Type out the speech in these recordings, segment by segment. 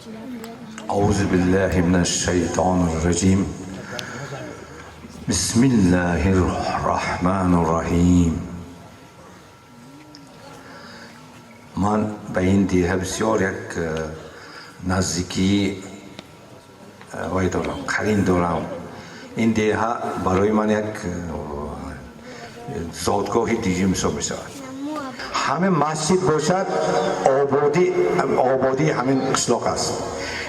أعوذ بالله من الشيطان الرجيم. بسم الله الرحمن الرحیم. من به این دیه بسیار یک نزدیکی دارم، قرین دارم. این دیه برای من یک زادگاه دیگه حساب میشود. همه مسجد باشد، آبادی همین قشلاق است.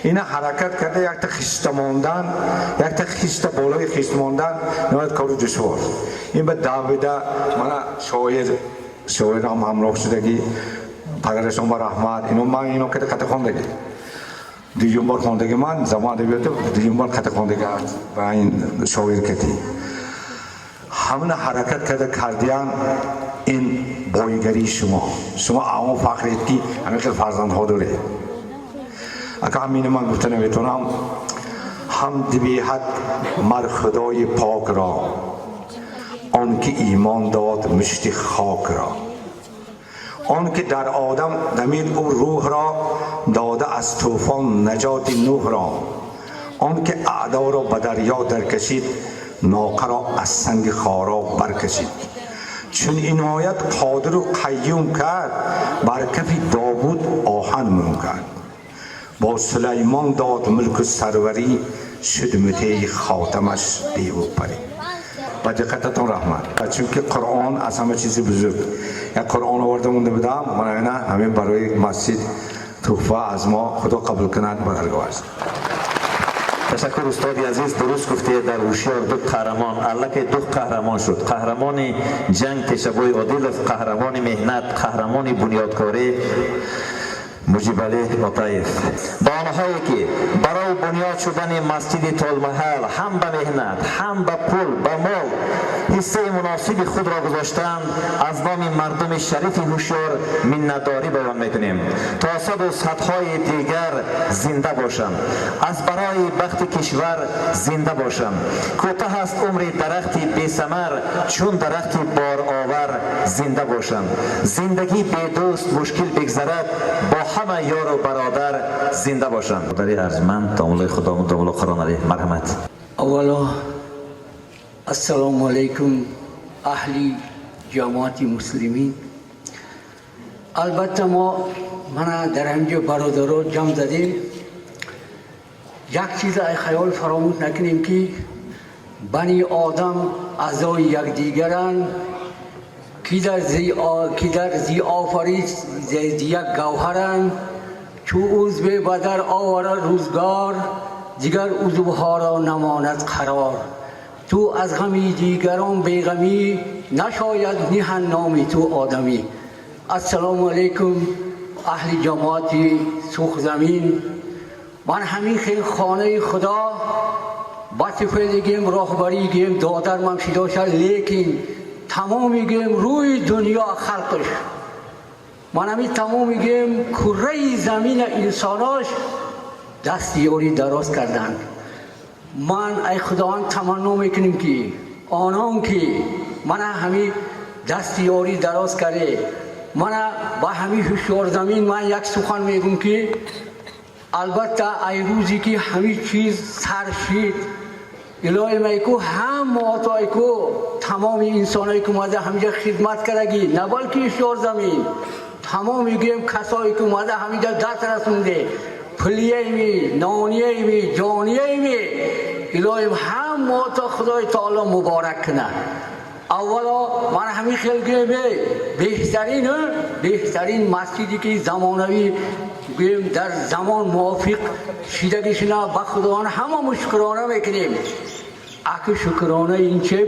این حرکت کرده یک تا خیسته ماندن، یک تا خیسته بالای خیسته ماندن نهایت کار دشوار. این به داویده من شاعر هم همراه شدگی پدرشون با رحمت اینو که خط خواندگی دیگه بار خواندگی من زمان ادبیات دیگه بار خط خواندگی با این شاعر کتی همون حرکت کرده کردیان. این بایگری شما اما فخرید که همین خیلی فرزندها داره. اگه همین من گفته نمیتونم هم دبیحت مر خدای پاک را، آن که ایمان داد مشت خاک را، آن که در آدم دمید او روح را، داده از طوفان نجات نوح را، آن که اعدا را به دریا در کشید، ناقه را از سنگ خارا برکشید. چون عنایت قادر و قیوم کرد، بر کف داوود آهن موم کرد. با سلیمان داد ملک و سروری، شد مته خاتمش دیو پری. با دقتتون رحمت، چون که قرآن از همه چیز بزرگ. یک قرآن آورده مونده بدم من همین برای مسجد تحفه از ما، خدا قبول کند برگاه است. تشکر استادی عزیز. درست گفته در هوشیار دو قهرمان، الله که دو قهرمان شد، قهرمان جنگ تشبوی عادل، قهرمان مهنت، قهرمان بنیادکاری مجیب علی عطایف. با آنهایی که برای بنیاد شدن مسجد طالمحل هم به مهنت، هم به پول، به مال حصه مناسب خود را گذاشتند، از نام مردم شریف هوشیار منتداری بیان میکنیم تا صد و صدهای دیگر زنده باشند، از برای بخت کشور زنده باشند. کوتاه است عمر درخت بی ثمر، چون درخت بار آور زنده باشند. زندگی بی دوست مشکل بگذرد، با همه یار و برادر زنده باشند. در ارجمند تامل خداوند تامل قرآن علیه مرحمت. اولا السلام علیکم اهلی جماعت مسلمین. البته من در اینجا برادران جمع زدیم. یک چیز ای خیال فراموش نکنیم که بنی آدم اعضای یکدیگرند، کی در زی آفرید یک گوهرند. چو عضو بدر آور روزگار، دیگر عضوها را نماند قرار. تو از غمی دیگران بیغمی، نشاید نهان نامی تو آدمی. السلام علیکم اهل جماعت سوخ زمین. من همین خیلی خانه خدا بچه فیلگیم راهبری گیم دادر من شده شد، لیکن تمامی گیم روی دنیا خلقش، من همین تمامی گیم کره زمین انساناش دستیاری دراز کردن. من ای خداوند تمنا میکنیم که آنان که من همین دستیاری دراز کرده، من با همین هوشیار زمین من یک سخن میگم که البته ای روزی که همین چیز سرشید الهی میکو هم مواتایی کو تمام انسانایی که اومده همینجا خدمت کردگی، نه بلکه هوشیار زمین تمامی گیم کسایی که اومده همینجا دست رسونده، پلیه می، نانیه می، جانیه می، الهی هم موتا خدای تعالی مبارک کنه. اولا من همین خیلی بهترین مسجدی که زمانوی در زمان موافق شیدگیشنا به خداوند همه شکرانه میکنیم. اگه شکرانه این چه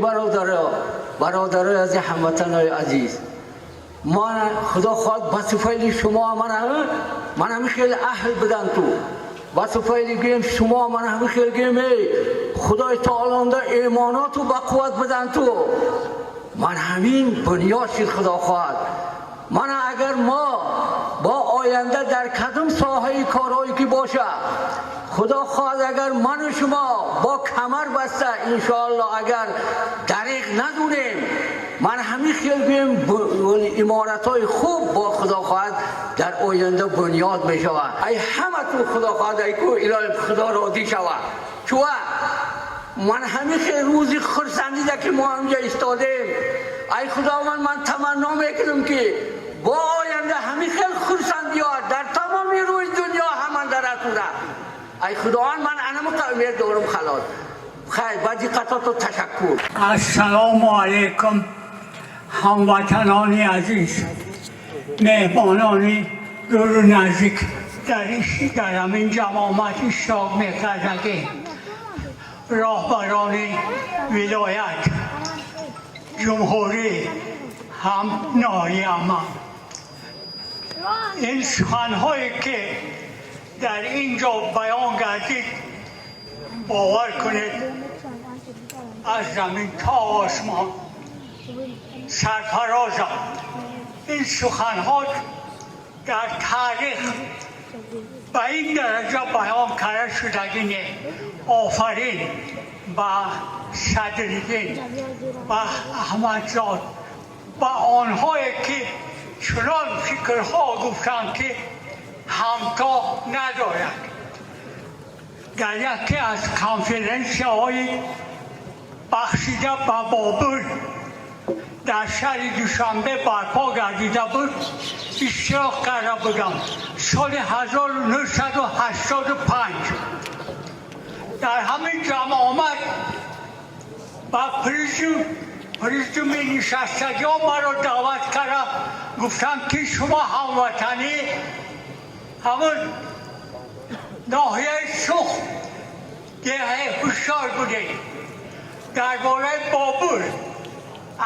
برادر از هموطنای عزیز، من خدا خواهد به صفیل شما من همین خیلی اهل بدن تو به صفیل گیم شما من همین خیلی گیم خدای تعالی در ایماناتو به قوت بدن تو. من همین بنیاد شد خدا خواهد. من اگر ما با آینده در کدام ساحه کارهایی که باشه، خدا خواهد اگر من و شما با کمر بسته انشاءالله اگر دریغ ندونیم، من همین خیال بیم امارت های خوب با خدا خواهد در آینده بنیاد می شود. ای همه تو خدا خواهد ای کو الهی خدا راضی شود. چون من همین خیلی روزی خرسندیده که ما همجا استادیم. ای خدا من تمنا میکنم که با آینده همین خیلی خرسندی ها در تمام روی دنیا همان در اتوره. ای خدا من انم قومیر دارم خلاص. خیر با دقتات و تشکر. السلام علیکم هموطنان عزیز، مهمانان دور و نزدیک در همین جماعت اشتراک می‌کردند. راهبران ولایت، جمهوری، هم ناحیه ما، این سخن‌هایی که در اینجا بیان گردید باور کنید از زمین تا آسمان سرفرازم. این سخن‌ها در تاریخ به این درجه بیان کرده شدگی آفرین به صدرالدین و احمدزاد و آنهایی که چنان فکرها گفتند که همتا ندارد. در یکی از کنفرانس‌های بخشیده به بابل در شهر دوشنبه برپا گردیده بود اشتراک کرده بودم. سال 1985 در همین جماعت با پرزیدوم نشستگی ها مرا دعوت کرده، گفتم که شما هموطنی همون ناحیه سوخت دیگه هشدار بودید درباره بابل.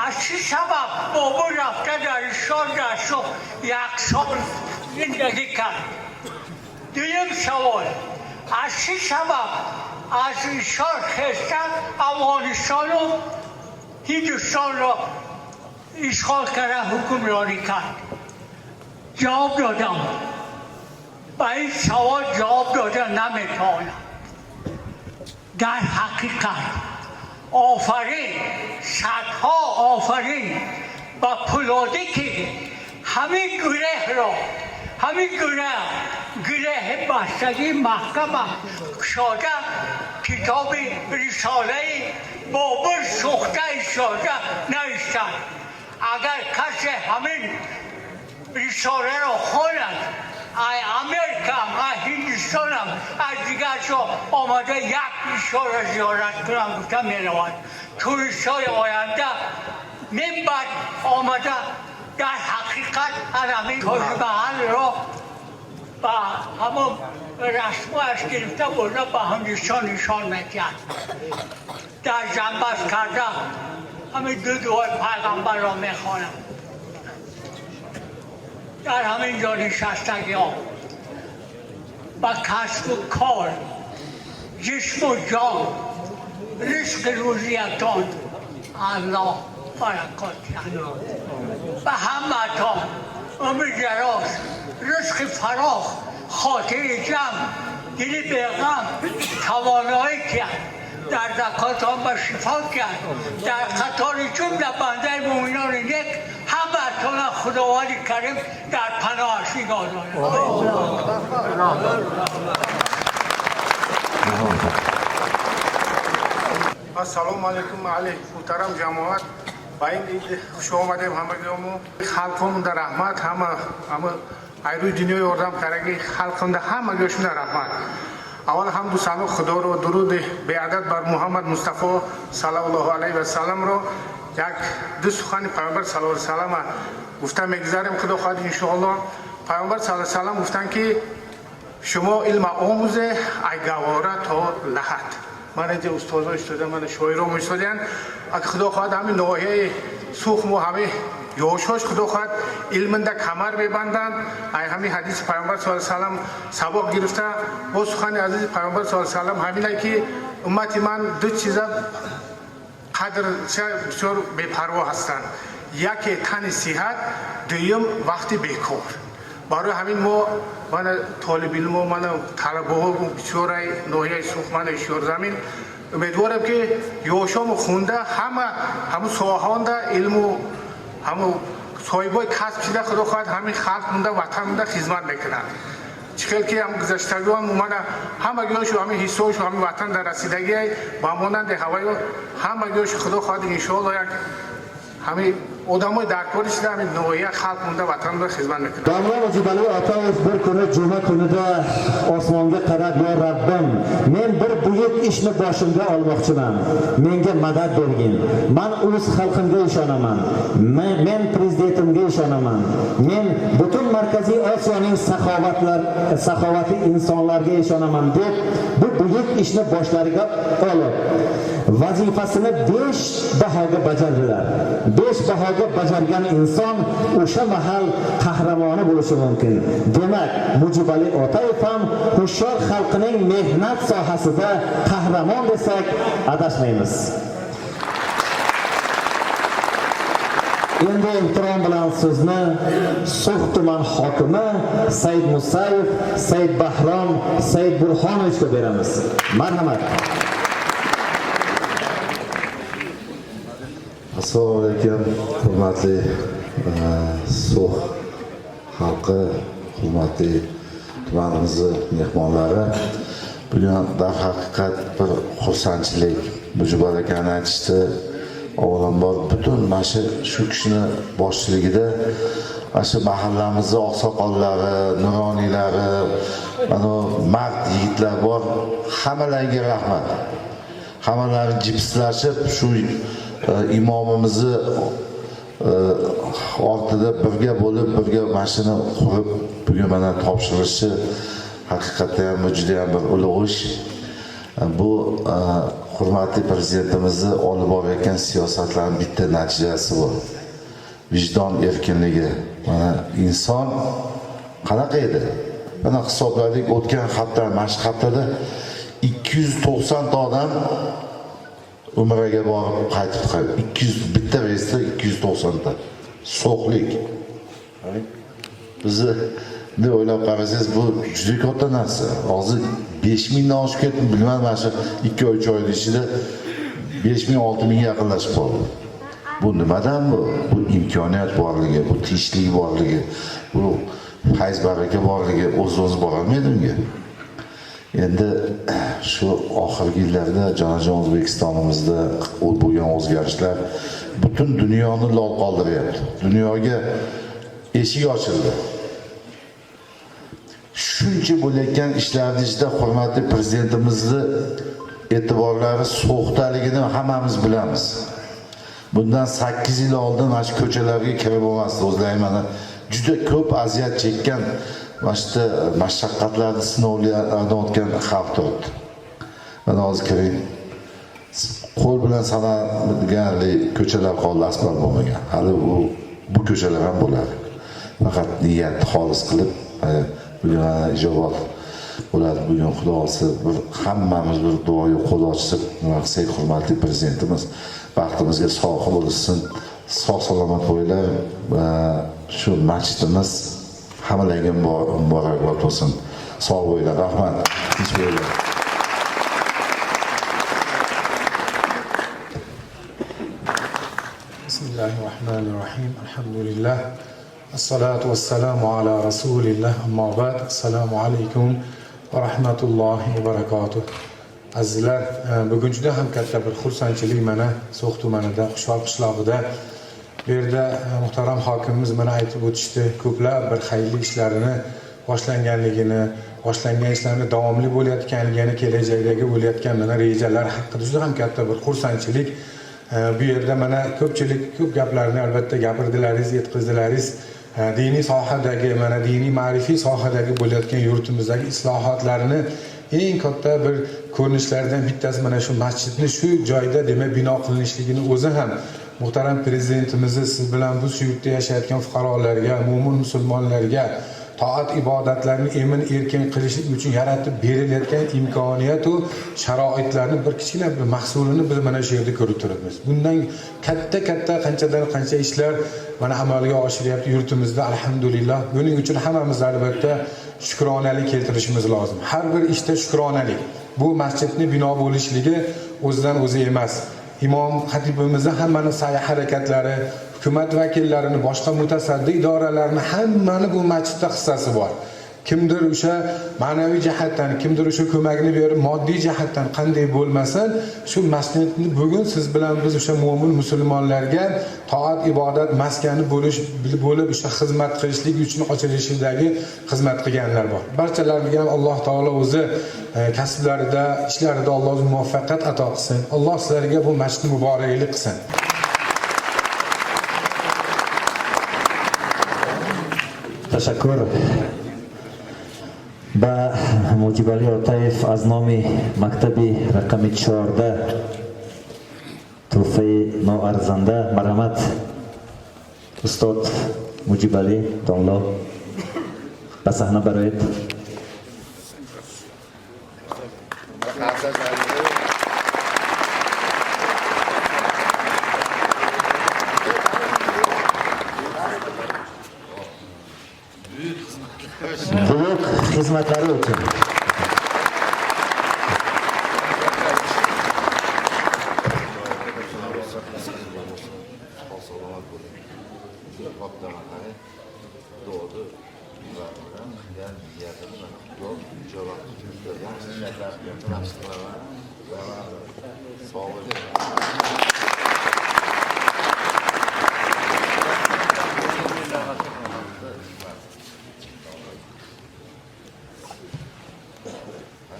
از چه سبب بابل رفته در شهر در سوخت یک سال زندگی کرد؟ دویم سوال، از چه سبب از این شهر خسته افغانستان و هندوستان را اشغال کرده حکمرانی کرد؟ جواب دادم به این سوال جواب دادن نمیتوانم. در حقیقت آفرین، صدها آفرین با پولادی که همین گره بستگی محکمه شده کتاب رساله بابل سوخته شده نوشتند. اگر کسی همین رساله را خواند ای امریکا، ای هندوستانم از دیگر جا آمده یک اشاره زیارت کنم گفتم میرود. توریستای آینده نباید آمده در حقیقت همین تاج محل را با همون رسمایش گرفته برده به هندوستان نشان میدهد. در جنبش کرده همین دعای پیغمبر را میخوانم. در همین جا نشستگی ها با کسب و کار، جسم و جان، رزق روزیتان الله برکات دهد. به همتان عمر دراز، رزق فراخ، خاطر جمع، دل بیغم، توانایی کرد، در زکاتان به شفا کرد، در قطار جمله بنده مومنان نیک همتان خداوند کریم در پناهش نگاه دارد. السلام علیکم علی محترم جماعت. با این عید خوش آمدیم همگیمون. خلقمون در رحمت، همه ایروی دنیای آدم کرده خلقم در همگیشون در رحمت. اول هم دوستان خدا رو درود بیعدد بر محمد مصطفی صلی الله علیه و سلم رو یک دو سخن پیامبر صلی الله علیه و سلم گفتم میگذاریم خدا خواهد ان شاء الله. پیامبر صلی الله علیه و سلم گفتن که شما علم آموزه ای گواره تا لحد. من اینجا استادا استاده من شاعرام استادن اگه خدا خواهد همین نواحی سوخم و همه یوشاش خدا خواهد علم در کمر ببندند. ای همین حدیث پیامبر صلی الله علیه و سلم سبق گرفته با سخن عزیز پیامبر صلی الله علیه و سلم همینه که امت من دو چیز قدر بسیار بی‌پروا هستند. یکی تن صحت، دوم وقت بیکار. برای همین ما من طالب علم و من طلبه ها بسیار ناحیه سوخ من شور زمین امیدوارم که یوشام خونده همه سوهانده علم و همه صاحبای کسب شده خدا خواهد همین خلق مونده وطن مونده خدمت میکنن. چخیل که هم گذشتگان اومده همگیشو همین حصه‌شو همین وطن در رسیدگی با مانند هوای همگیشو خدا خواهد ان شاء الله یک همین odamlar darkori shida hamid noya xalq unda vatanida xizmat qiladi. Domla Mujibali Otayev bir kuni juma kunida osmonga qarab yo Rabbim, men bir buyuk ishni boshimga olmoqchiman. Menga madad bergin. Men o'z xalqimga ishonaman. Men prezidentimga ishonaman. Men butun Markaziy Osiyoning saxovatli insonlarga ishonaman deb bu buyuk ishni boshlariga olib vazifasini 5 bahoga bajardilar. 5 bahoga bajargan inson o'sha mahal qahramoni bo'lishi mumkin. Demak, Mujibali Otayev ham Xushyor xalqining mehnat sohasida qahramon desak adashmaymiz. Endi ehtirom bilan so'zni So'x tuman hokimi Said Musayev, Said Bahrom, Said Burhonovga beramiz. Marhamat. Assalomu alaykum, hurmatli So'x xalqi, hurmatli tumanimizni mehmonlari. Bugun darhaqiqat bir xursandchilik. Mujibali akani aytishdi, avvalambor butun mana shu kishini boshchiligida shu mahallamizni oqsoqollari, nuroniylari, mana mard yigitlar bor. Hammalariga rahmat. Hammalari jipslashib shu imomimizni ortida birga bo'lib, birga mashina qurib, bugun mana topshirishi haqiqatda ham juda ham bir ulug' ish. Bu hurmatli prezidentimizni olib borayotgan siyosatlarning bitta natijasi bu. Vijdon erkinligi. Mana inson qanaqa edi? Mana hisobladik, o'tgan hafta, mana shu haftada 290 ta odam umraga borib qaytib qoldi. 200 bitta reysda 290 ta. So'xlik. Bizni ne o'ylab qarasangiz bu juda katta narsa. Hozir 5000 dan oshib ketdi, bilmadim, mana shu 2-3 oy ichida 5000-6000 ga yaqinlashib qoldi. Bu nimadan bu? Bu imkoniyat borligi, bu tinchlik borligi, bu fayz baraka borligi, o'z-o'zi borolmaydi unga. Endi shu oxirgi yillarda jonajon O'zbekistonimizda bo'lgan o'zgarishlar butun dunyoni lol qoldiryapti. Dunyoga eshik ochildi. Shuncha bo'layotgan ishlarning ichida hurmatli prezidentimizni e'tiborlari So'xdaligini hammamiz bilamiz. Bundan 8 yil oldin mana shu ko'chalarga kirib bo'lmasdi. O'zlari mana juda ko'p aziyat chekkan başta mashaqqatlarni sinovlardan o'tgan xalq turibdi. Mana hozir kiring. Qo'l bilan sanadiganlik ko'chalar qoldi, asfalt bo'lmagan. Hali bu ko'chalar ham bo'ladi. Faqat niyat xolis qilib bugun ijobat bo'ladi. Bugun Xudo olsa bir hammamiz bir duoga qo'l ochib, maqsad hurmatli prezidentimiz baxtimizga sog'lik bo'lsin, sog' salomat bo'linglar. Shu masjidimiz hammalarga muborakbod bo'lsin. Sog' bo'linglar. Rahmat. Tinch bo'linglar. Bismillahirrahmanirrahim. Alhamdulillah. Assalatu wassalamu ala rasulillah. Amma ba'd. Assalomu alaykum va rahmatullohi va barakatuh. Azizlar, bugun juda ham katta bir xursandchilik mana So'x tumanida, Xushyor qishlog'ida bu yerda muhtaram hokimimiz mana aytib o'tishdi, ko'plab bir xayrli ishlarini boshlanganligini, boshlangan ishlarni davomli bo'layotganligini, kelajakdagi bo'layotgan mana rejalar haqida juda ham katta bir xursandchilik. Bu yerda mana ko'pchilik ko'p gaplarni albatta gapirdilaringiz, yetkazdilaringiz. Diniy sohadagi, mana diniy ma'rifiy sohadagi bo'layotgan yurtimizdagi islohotlarni eng katta bir ko'rinishlardan bittasi mana shu masjidni shu joyda demak bino qilinishligini o'zi ham muhtaram prezidentimizni siz bilan bu yurtda yashayotgan fuqarolarga, mo'min musulmonlarga toat ibodatlarni emin erkin qilish uchun yaratib berilayotgan imkoniyat va sharoitlarni bir kichkina bir mahsulini biz mana shu yerda ko'rib turibmiz. Bundan katta qanchadan qancha ishlar mana amalga oshiryapti yurtimizda, alhamdulillah. Buning uchun hammamiz albatta shukronalik keltirishimiz lozim. Har bir ishda shukronalik. Bu masjidni bino bo'lishligi o'zidan o'zi emas. Imom xatibimizni hammani sa'y harakatlari, hukumat vakillarini, boshqa mutasaddi idoralarni hammani bu masjidda hissasi bor. Kimdir o'sha ma'naviy jihatdan, kimdir o'sha ko'makni berib moddiy jihatdan qanday bo'lmasin, shu masjidni bugun siz bilan biz o'sha mo'min musulmonlarga toat ibodat maskani bo'lib o'sha xizmat qilishlik uchun ochilishidagi xizmat qilganlar bor. Barchalariga ham Alloh taolo o'zi kasblarida, ishlarida Alloh o'zi muvaffaqiyat ato qilsin. Alloh sizlarga bu masjidni muboraklik qilsin. Tashakkur. با موجیبالی عطایف از نام مکتبی رقم 14 توفه نوارزنده مرحمت استاد موجیبالی دانلو به صحنه برایید. Buyuk hizmetleri için.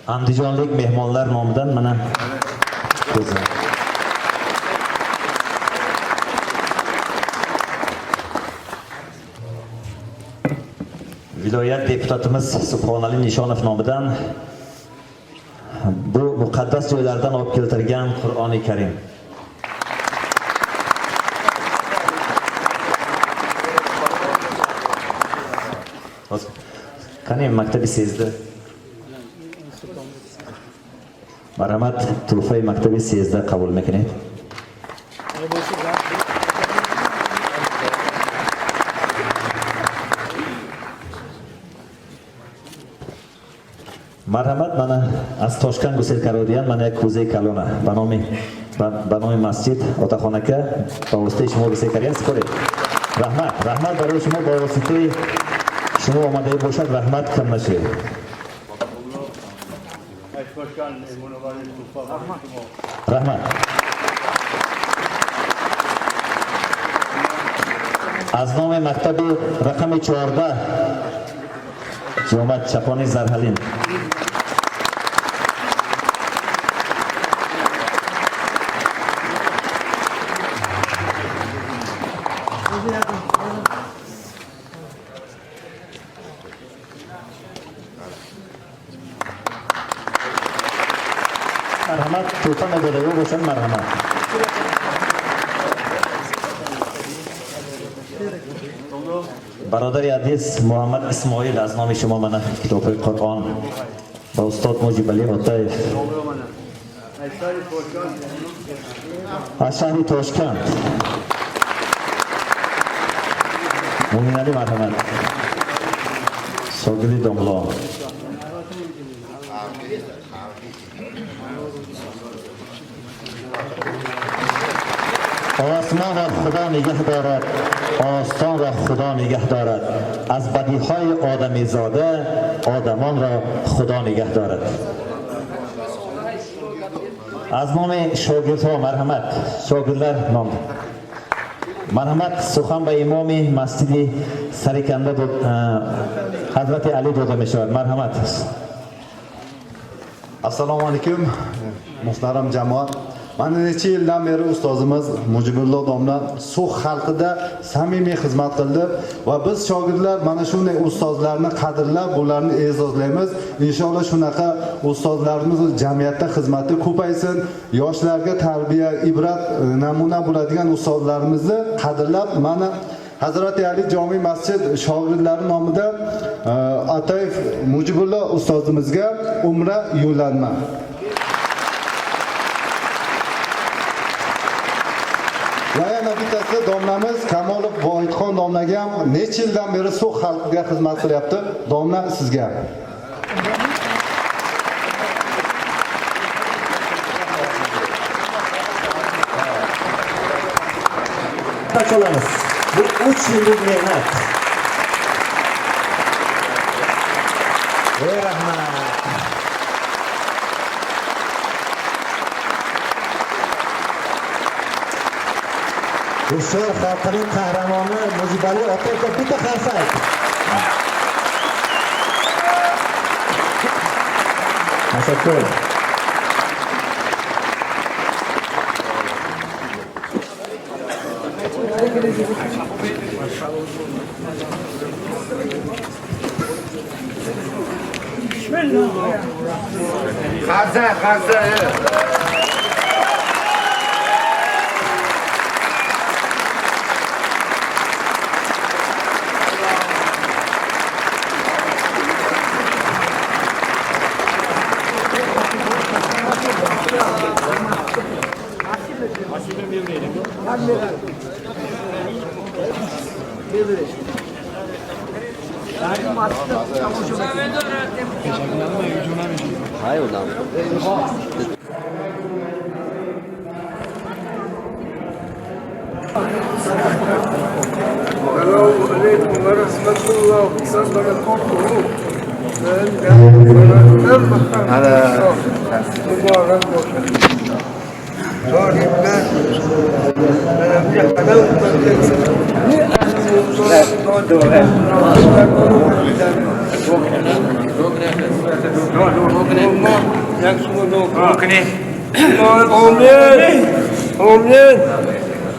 Andijonlik mehmonlar nomidan mana ko'zim. Viloyat deputatimiz Subhonali Nishonov nomidan bu muqaddas joylardan olib keltirilgan Qur'oni Karim. Qani maktabi sezdi. مرحمت توفه مکتب 13 قبول میکنید. مرحمت من از تاشکند گسیل کردیم. من یک کوزه کلانه به نام مسجد آتاخانه که با واسطه شما گسیل کردیم سپارید. رحمت برای شما با واسطه شما آماده باشد رحمت کم نشه. رحمت از نام مکتب رقم 14 جامعه چپانی زرحلین مرحمت توفه نداده باشن. مرحمت برادر عزیز محمد اسماعیل از نام شما من کتاب قرآن با استاد موجیبالی عطایف از شهر تاشکند مومن علی مرحمت شاگرد داملا آسمان را خدا نگه دارد، آستان را خدا نگه دارد. از بدیهای آدمی زاده آدمان را خدا نگه دارد. از نام شاگردها مرحمت شاگردlar نام مرحمت سخن به امام مسجد سرکنده حضرت علی داده می شود. مرحمت. Assalomu alaykum muhtaram jamoat. Mana necha yildan beri ustozimiz Mujibullo domla So'x xalqida samimiy xizmat qildi va biz shogirdlar mana shunday ustozlarni qadrlab, ularni e'zozlaymiz. Inshaalloh shunaqa ustozlarimiz jamiyatda xizmati ko'paysin. Yoshlarga tarbiya, ibrat, namuna bo'ladigan ustozlarimizni qadrlab, mana Hazrati Ali Jami Masjid shogirdlari nomidan Atayf Mujibullo ustozimizga umra yo'llanma. Va yana bittasi domlamiz Kamolov Vohidxon domlaga ham necha yildan beri So'x xalqiga xizmat qilyapti. Domla sizga. alqışlar olamiz. Bu 3 yillik mehnat. Ey rahmat. Qo'shar xalqining qahramoni Mujibali ota bitta qarsak. Tashakkur. G'azza.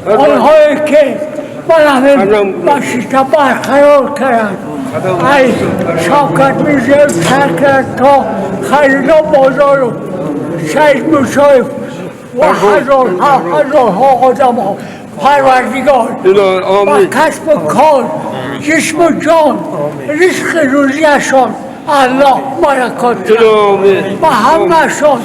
آنهایی که من همه باشیتا برقرار کردن ای شوکت میزیل ترک کرد تا خریدا بازار رو شهید مشایف و هزارها آدم ها پروردگار و کسب کار جسم و جان رزق روزیشان الله برکات و همهشان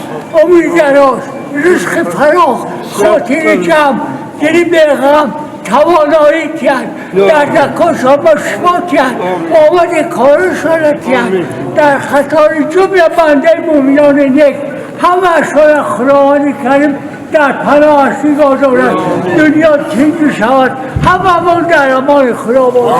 امیدراز رزق فراخ خاطر جمع دلی برغم توانایی کرد در دکاش ها با شما کرد آمد کارشان کرد در خطار جمله بنده مومنان نیک همه اشان خداوند کریم در پناه نگاه دارد دنیا تنگ شود همه من در امان خدا باشد